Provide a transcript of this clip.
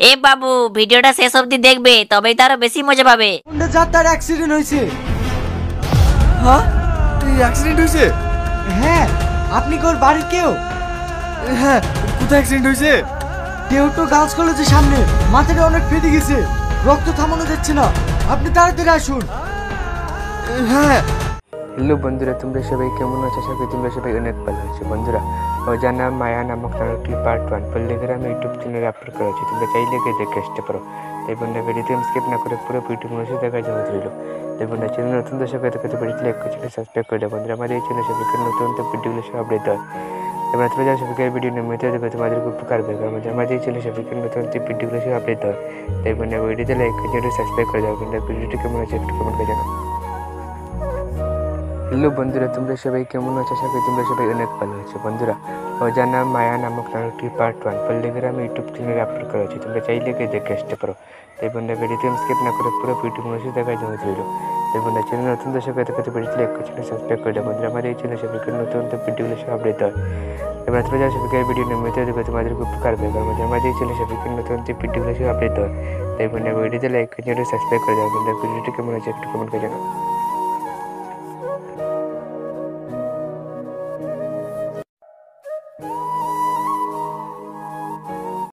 এ বাবু, ভিডিওটা শেষ অবধি দেখবে, তবেই তো আরো বেশি মজা পাবে। কোনটা যার তার অ্যাক্সিডেন্ট হয়েছে। হ্যাঁ, অ্যাক্সিডেন্ট হয়েছে? হ্যাঁ। আপনি কি ওর বাড়ির কেউ? হ্যাঁ, কোথায় অ্যাক্সিডেন্ট হয়েছে? কেউ তো গার্লস কলেজের সামনে, মাথাটা অনেক ফেটে গেছে, রক্ত থামানো যাচ্ছে না, আপনি তাড়াতাড়ি আসুন। হ্যাঁ। হ্যালো বন্ধুরা, তোমরা সবাই কেমন আছো? আশা করি তোমরা সবাই অনেক ভালো আছো। বন্ধুরা, অজানা মায়া নামক নাটকটি পার্ট 1 পল্লীগ্রাম আমি ইউটিউব চ্যানেলে আপলোড করা হয়েছে, তোমরা চাইলে গিয়ে দেখে আসতে পারো। তাই বন্ধুরা, ভিডিওতে স্কিপ না করে পুরো ভিডিও মনোযোগ দেখার জন্য রইল। তাই বন্ধুরা, চ্যানেল নতুন দর্শক হয়ে থাকলে ভিডিওটি লাইক করে চ্যানেল সাবস্ক্রাইব করে দাও। বন্ধুরা, আমাদের এই চ্যানেল সবাইকে নতুন নতুন ভিডিওগুলো সব আপডেট হয়। তোমরা যারা সবাইকে ভিডিও নিয়মিত দেখো, তোমাদেরকে উপকার হবে। আমাদের এই চ্যানেল সবাইকে নতুন নতুন ভিডিওগুলো সব আপডেট হয়। তাই বন্ধুরা, ভিডিওতে লাইক করে চ্যানেল সাবস্ক্রাইব করে দাও। বন্ধুরা, ভিডিওটি কেমন আছে একটু কমেন্ট করে জানাও। হ্যালো বন্ধুরা, তোমরা সবাই কেমন আছো? আশা করি তোমরা সবাই অনেক ভালো আছো। বন্ধুরা, অজানা মায়া নামক নাটকটি পার্ট 1 পল্লীগ্রাম আমি ইউটিউব চ্যানেলে আপলোড করা হয়েছে, তোমরা চাইলে গিয়ে দেখে আসতে পারো। তাই বন্ধুরা, ভিডিওতে স্কিপ না করে পুরো ভিডিও মনোযোগ দেখার জন্য রইল। তাই বন্ধুরা, চ্যানেল নতুন দর্শক হয়ে থাকলে ভিডিওটি লাইক করে চ্যানেল সাবস্ক্রাইব করে দাও। বন্ধুরা, আমাদের এই চ্যানেল সবাইকে নতুন নতুন ভিডিওগুলো সব আপডেট হয়। তোমরা যারা সবাইকে ভিডিও নিয়মিত দেখো, তোমাদেরকে উপকার হবে। আমাদের এই চ্যানেল সবাইকে নতুন নতুন ভিডিওগুলো সব আপডেট হয়। তাই বন্ধুরা, ভিডিওতে লাইক করে চ্যানেল সাবস্ক্রাইব করে দাও। বন্ধুরা, ভিডিওটি কেমন আছে একটু কমেন্ট করে জানাও।